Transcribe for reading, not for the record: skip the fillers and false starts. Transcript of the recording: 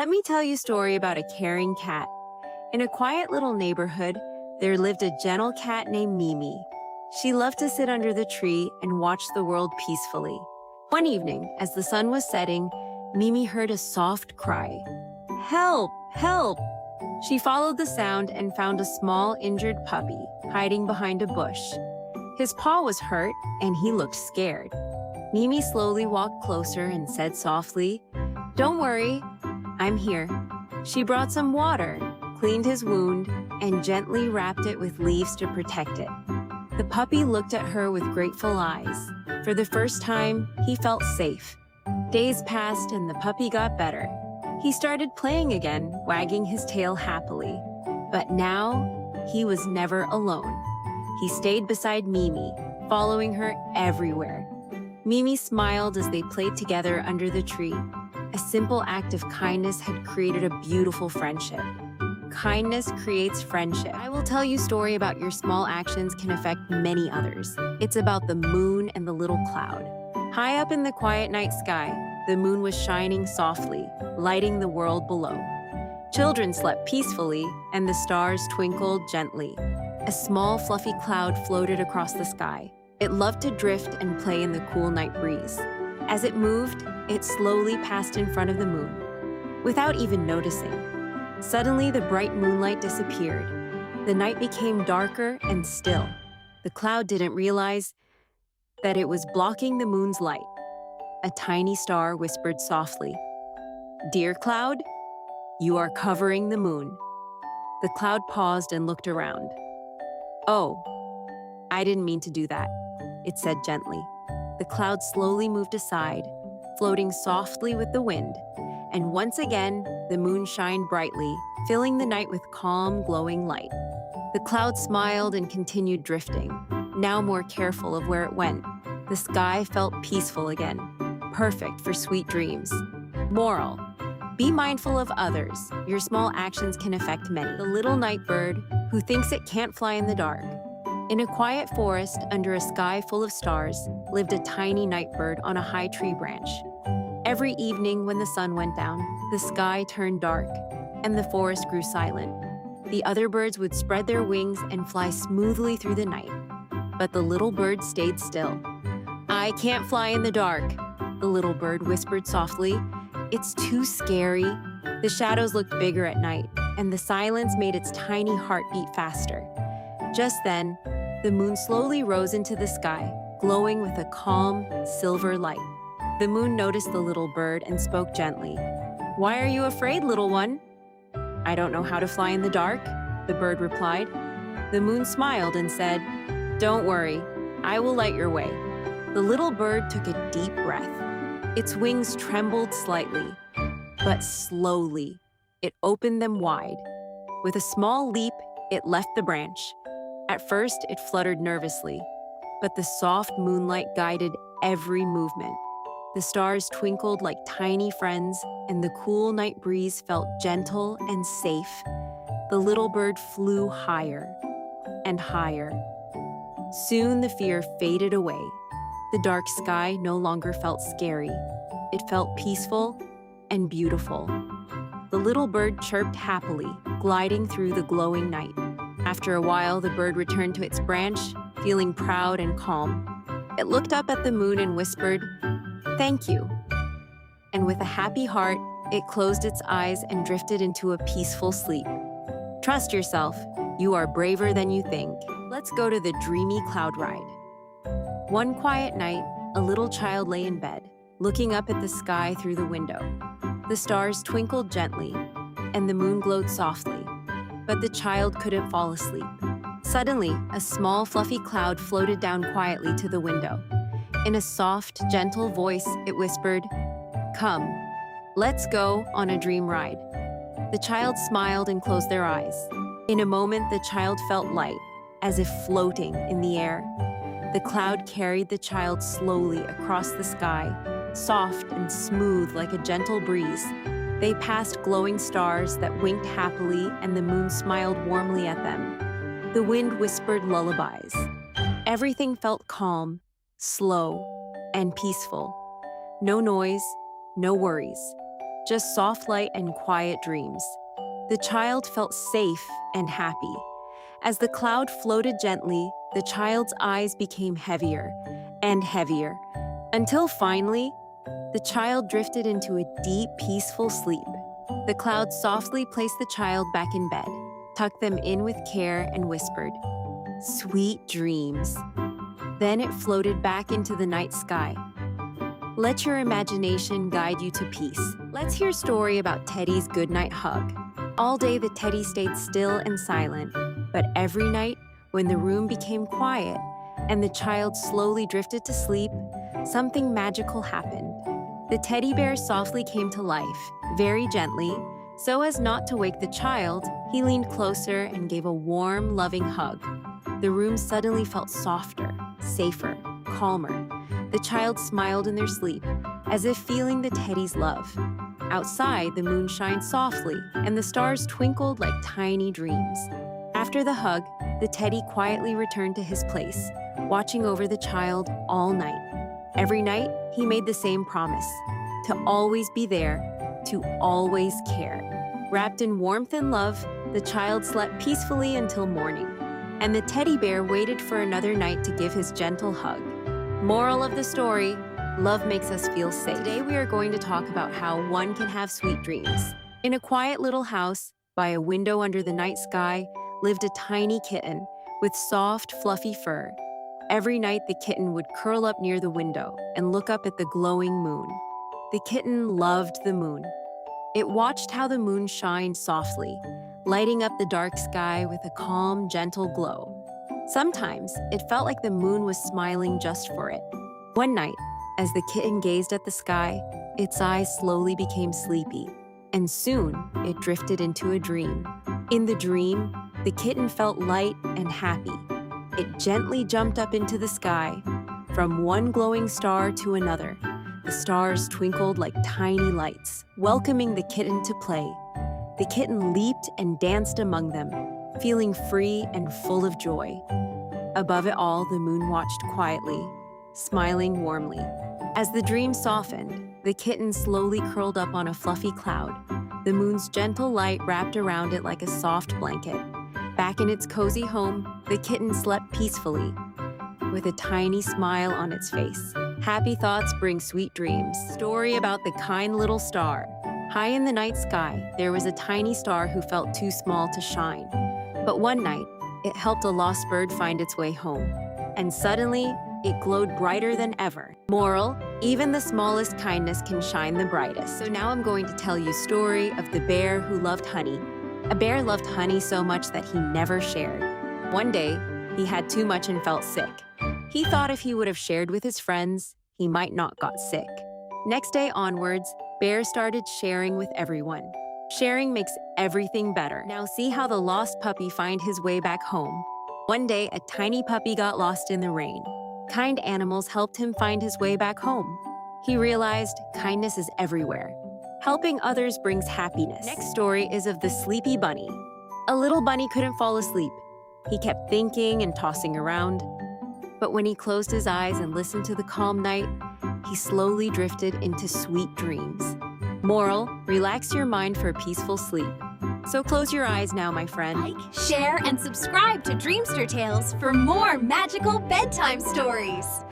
Let me tell you a story about a caring cat. In a quiet little neighborhood, there lived a gentle cat named Mimi. She loved to sit under the tree and watch the world peacefully. One evening, as the sun was setting, Mimi heard a soft cry. Help! Help! She followed the sound and found a small injured puppy hiding behind a bush. His paw was hurt and he looked scared. Mimi slowly walked closer and said softly, "Don't worry, I'm here." She brought some water, cleaned his wound, and gently wrapped it with leaves to protect it. The puppy looked at her with grateful eyes. For the first time, he felt safe. Days passed and the puppy got better. He started playing again, wagging his tail happily. But now, he was never alone. He stayed beside Mimi, following her everywhere. Mimi smiled as they played together under the tree. A simple act of kindness had created a beautiful friendship. Kindness creates friendship. I will tell you a story about your small actions can affect many others. It's about the moon and the little cloud. High up in the quiet night sky, the moon was shining softly, lighting the world below. Children slept peacefully, and the stars twinkled gently. A small, fluffy cloud floated across the sky. It loved to drift and play in the cool night breeze. As it moved, it slowly passed in front of the moon, without even noticing. Suddenly, the bright moonlight disappeared. The night became darker and still. The cloud didn't realize that it was blocking the moon's light. A tiny star whispered softly, "Dear cloud, you are covering the moon." The cloud paused and looked around. "Oh, I didn't mean to do that," it said gently. The cloud slowly moved aside, floating softly with the wind. And once again, the moon shined brightly, filling the night with calm, glowing light. The cloud smiled and continued drifting, now more careful of where it went. The sky felt peaceful again, perfect for sweet dreams. Moral: be mindful of others. Your small actions can affect many. The little night bird who thinks it can't fly in the dark. In a quiet forest under a sky full of stars lived a tiny night bird on a high tree branch. Every evening when the sun went down, the sky turned dark and the forest grew silent. The other birds would spread their wings and fly smoothly through the night. But the little bird stayed still. "I can't fly in the dark," the little bird whispered softly. "It's too scary." The shadows looked bigger at night, and the silence made its tiny heart beat faster. Just then, the moon slowly rose into the sky, glowing with a calm, silver light. The moon noticed the little bird and spoke gently. "Why are you afraid, little one?" "I don't know how to fly in the dark," the bird replied. The moon smiled and said, "Don't worry, I will light your way." The little bird took a deep breath. Its wings trembled slightly, but slowly, it opened them wide. With a small leap, it left the branch. At first, it fluttered nervously, but the soft moonlight guided every movement. The stars twinkled like tiny friends, and the cool night breeze felt gentle and safe. The little bird flew higher and higher. Soon the fear faded away. The dark sky no longer felt scary. It felt peaceful and beautiful. The little bird chirped happily, gliding through the glowing night. After a while, the bird returned to its branch, feeling proud and calm. It looked up at the moon and whispered, "Thank you." And with a happy heart, it closed its eyes and drifted into a peaceful sleep. Trust yourself. You are braver than you think. Let's go to the Dreamy Cloud ride. One quiet night, a little child lay in bed, looking up at the sky through the window. The stars twinkled gently, and the moon glowed softly, but the child couldn't fall asleep. Suddenly, a small, fluffy cloud floated down quietly to the window. In a soft, gentle voice, it whispered, "Come, let's go on a dream ride." The child smiled and closed their eyes. In a moment, the child felt light, as if floating in the air. The cloud carried the child slowly across the sky, soft and smooth like a gentle breeze. They passed glowing stars that winked happily, and the moon smiled warmly at them. The wind whispered lullabies. Everything felt calm, slow, and peaceful. No noise, no worries. just soft light and quiet dreams. The child felt safe and happy. As the cloud floated gently, the child's eyes became heavier and heavier, until finally, the child drifted into a deep, peaceful sleep. The cloud softly placed the child back in bed, tucked them in with care, and whispered, "Sweet dreams." Then it floated back into the night sky. Let your imagination guide you to peace. Let's hear a story about Teddy's goodnight hug. All day the teddy stayed still and silent, but every night, when the room became quiet and the child slowly drifted to sleep, something magical happened. The teddy bear softly came to life, very gently. So as not to wake the child, he leaned closer and gave a warm, loving hug. The room suddenly felt softer, safer, calmer. The child smiled in their sleep, as if feeling the teddy's love. Outside, the moon shined softly, and the stars twinkled like tiny dreams. After the hug, the teddy quietly returned to his place, watching over the child all night. Every night, he made the same promise, to always be there, to always care. Wrapped in warmth and love, the child slept peacefully until morning, and the teddy bear waited for another night to give his gentle hug. Moral of the story, love makes us feel safe. Today we are going to talk about how one can have sweet dreams. In a quiet little house, by a window under the night sky, lived a tiny kitten with soft, fluffy fur. Every night the kitten would curl up near the window and look up at the glowing moon. The kitten loved the moon. It watched how the moon shined softly, lighting up the dark sky with a calm, gentle glow. Sometimes it felt like the moon was smiling just for it. One night, as the kitten gazed at the sky, its eyes slowly became sleepy, and soon it drifted into a dream. In the dream, the kitten felt light and happy. It gently jumped up into the sky, from one glowing star to another. The stars twinkled like tiny lights, welcoming the kitten to play. The kitten leaped and danced among them, feeling free and full of joy. Above it all, the moon watched quietly, smiling warmly. As the dream softened, the kitten slowly curled up on a fluffy cloud. The moon's gentle light wrapped around it like a soft blanket. Back in its cozy home, the kitten slept peacefully, with a tiny smile on its face. Happy thoughts bring sweet dreams. Story about the kind little star. High in the night sky, there was a tiny star who felt too small to shine. But one night, it helped a lost bird find its way home. And suddenly, it glowed brighter than ever. Moral, even the smallest kindness can shine the brightest. So now I'm going to tell you a story of the bear who loved honey. A bear loved honey so much that he never shared. One day, he had too much and felt sick. He thought if he would have shared with his friends, he might not got sick. Next day onwards, Bear started sharing with everyone. Sharing makes everything better. Now see how the lost puppy find his way back home. One day, a tiny puppy got lost in the rain. Kind animals helped him find his way back home. He realized kindness is everywhere. Helping others brings happiness. Next story is of the sleepy bunny. A little bunny couldn't fall asleep. He kept thinking and tossing around. But when he closed his eyes and listened to the calm night, he slowly drifted into sweet dreams. Moral, relax your mind for a peaceful sleep. So close your eyes now, my friend. Like, share, and subscribe to Dreamster Tales for more magical bedtime stories.